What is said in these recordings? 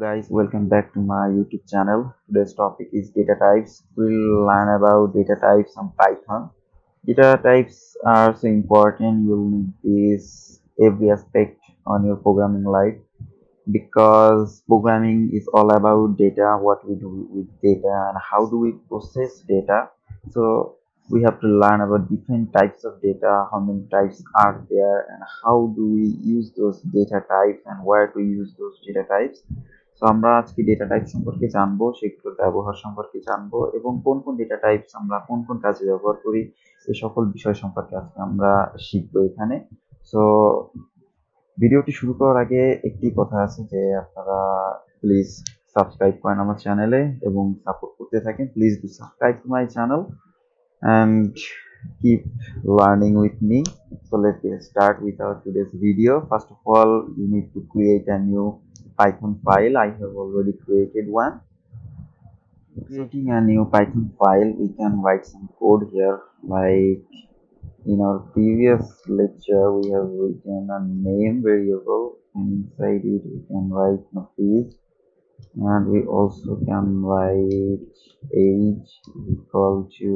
guys, welcome back to my YouTube channel. Today's topic is data types. We'll learn about data types on Python. Data types are so important. You'll need this every aspect on your programming life because programming is all about data, what we do with data and how do we process data. So we have to learn about different types of data, how many types are there, and how do we use those data types and where to use those data types. So আমরা আজকে data type সম্পর্কে জানবো, সেগুলোর ব্যবহার সম্পর্কে জানবো এবং কোন কোন ডেটা টাইপস আমরা কোন কোন কাজে ব্যবহার করি এই সকল বিষয় সম্পর্কে আজকে আমরা শিখবো এখানে। সো ভিডিওটি শুরু করার আগে একটি কথা আছে যে আপনারা প্লিজ সাবস্ক্রাইব করেন আমার চ্যানেলে এবং সাপোর্ট করতে থাকেন। Please do subscribe to my channel and keep learning with me. So let's start with our today's video. First of all, you need to create a new Python file. I have already created one. Creating a new Python file, we can write some code here. Like in our previous lecture, we have written a name variable, and inside it we can write Nafiz, and we also can write age equal to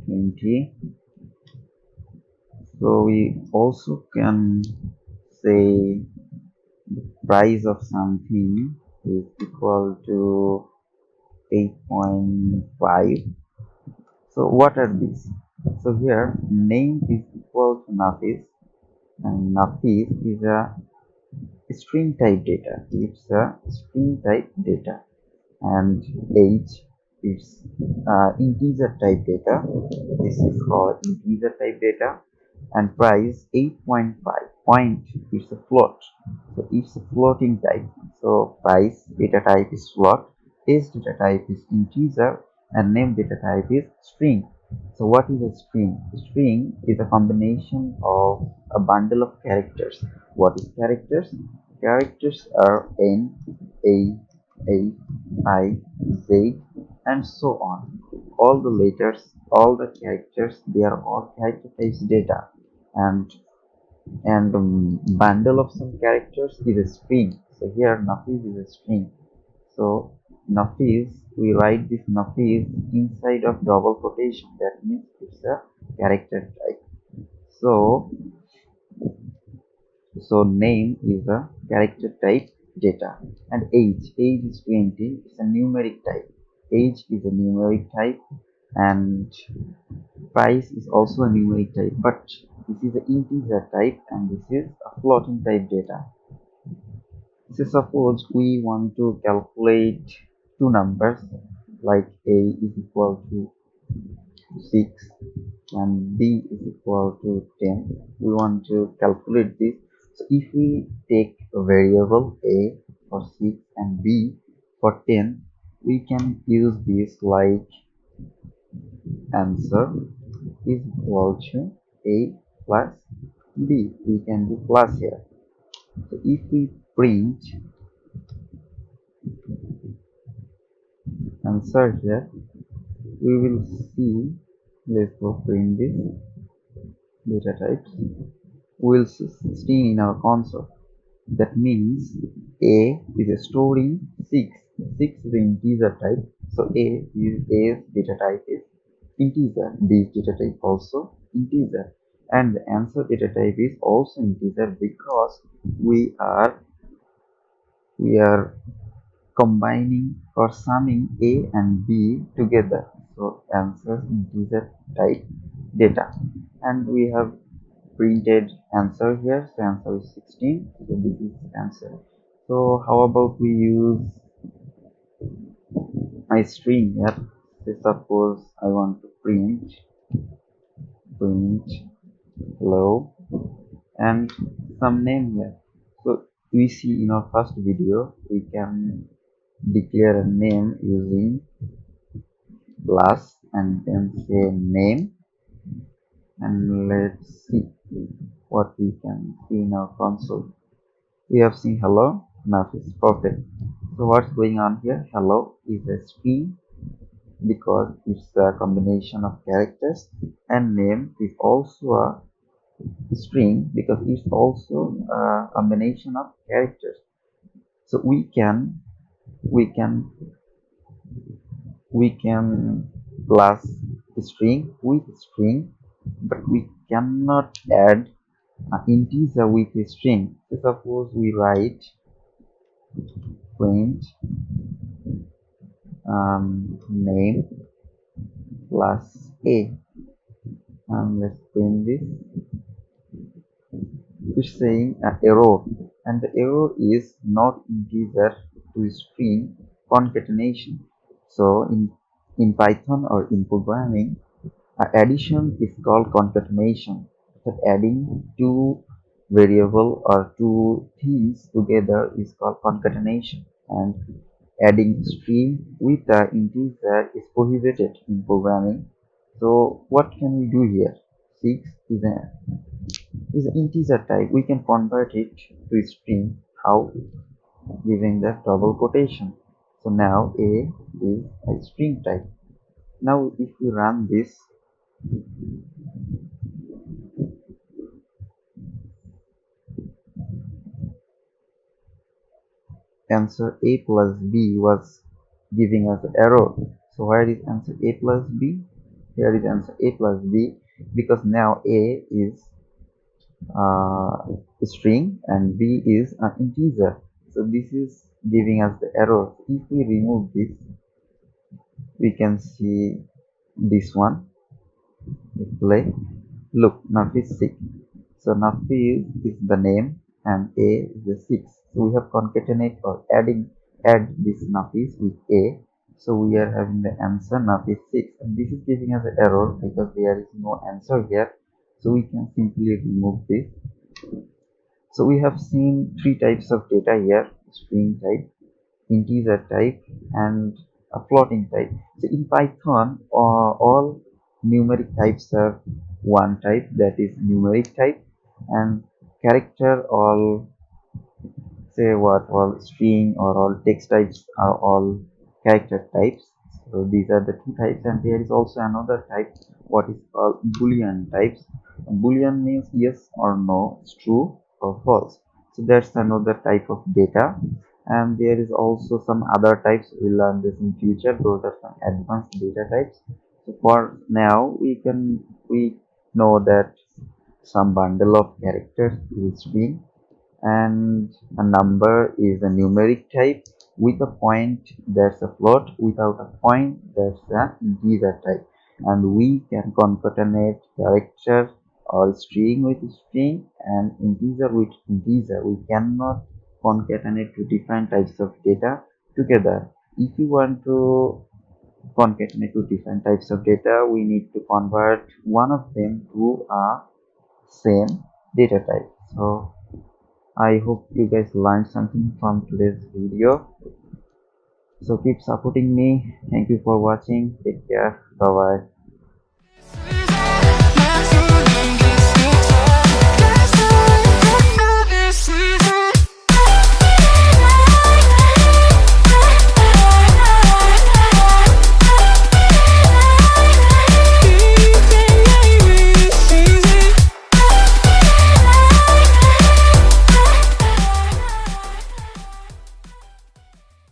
20. So we also can say the price of something is equal to 8.5. So what are these? So here name is equal to Nafiz, and Nafiz is a string type data. It's a string type data, and age is integer type data. This is called integer type data, and price 8.5. Point is a float, so it's a floating type. So price data type is float, age data type is integer, and name data type is string. So what is a string? A string is a combination of a bundle of characters. What is characters? Characters are n, a, I, z, and so on. All the letters, all the characters, they are all character types data, and bundle of some characters is a string. So here Nafiz is a string. So Nafiz, we write this Nafiz inside of double quotation. That means it's a character type. So name is a character type data, and age is 20. It's a numeric type. Age is a numeric type, and price is also a numeric type, but this is an integer type and this is a floating type data. So suppose we want to calculate two numbers, like a is equal to 6 and b is equal to 10. We want to calculate this. So if we take a variable a for 6 and b for 10, we can use this like answer is equal to a plus b. We can do plus here. So if we print answer here, we will see, let's go print this data types. We will see 16 in our console. That means a is storing 6. 6 is the integer type, so a's data type is integer, b's data type also integer, and the answer data type is also integer because we are combining or summing a and b together. So answer integer type data, and we have printed answer here. So answer is 16. So this is answer. So how about we use my string here? So suppose I want to print hello and some name here. So we see in our first video we can declare a name using plus and then say name, and let's see what we can see in our console. We have seen hello. Now it's perfect. So what's going on here? Hello is a string because it's a combination of characters, and name is also a string because it's also a combination of characters. So we can we can plus string with string, but we cannot add an integer with a string. So suppose we write print name plus a, and let's print this. It's saying an error, and the error is not integer to string concatenation. So in Python or in programming, addition is called concatenation. That adding two variable or two things together is called concatenation, and adding string with the integer is prohibited in programming. So what can we do here? 6 is an integer type. We can convert it to string. How? Giving the double quotation. So now a is a string type. Now if we run this, answer a plus b was giving us error. So where is answer a plus b? Here is answer a plus b, because now a is uh, string and b is an integer. So this is giving us the error. If we remove this, we can see this one. Play. Look, Nafiz 6. So Nafiz is the name and A is the 6. So we have concatenate or add this Nafiz with A. So we are having the answer Nafiz 6, and this is giving us an error because there is no answer here. So we can simply remove this. So we have seen three types of data here: string type, integer type, and a floating type. So in Python, all numeric types have one type, that is numeric type, and character, all say what, all string or all text types are all character types. So these are the two types, and there is also another type what is called boolean types. Boolean means yes or no, it's true or false. So that's another type of data, and there is also some other types. We'll learn this in future. Those are some advanced data types. So for now we know that some bundle of characters is string, and a number is a numeric type. With a point, that's a float. Without a point, that's an integer type. And we can concatenate character or string with string and integer with integer. We cannot concatenate two different types of data together. If you want to concatenate two different types of data, we need to convert one of them to a same data type. So I hope you guys learned something from today's video. So keep supporting me. Thank you for watching. Take care. Bye bye.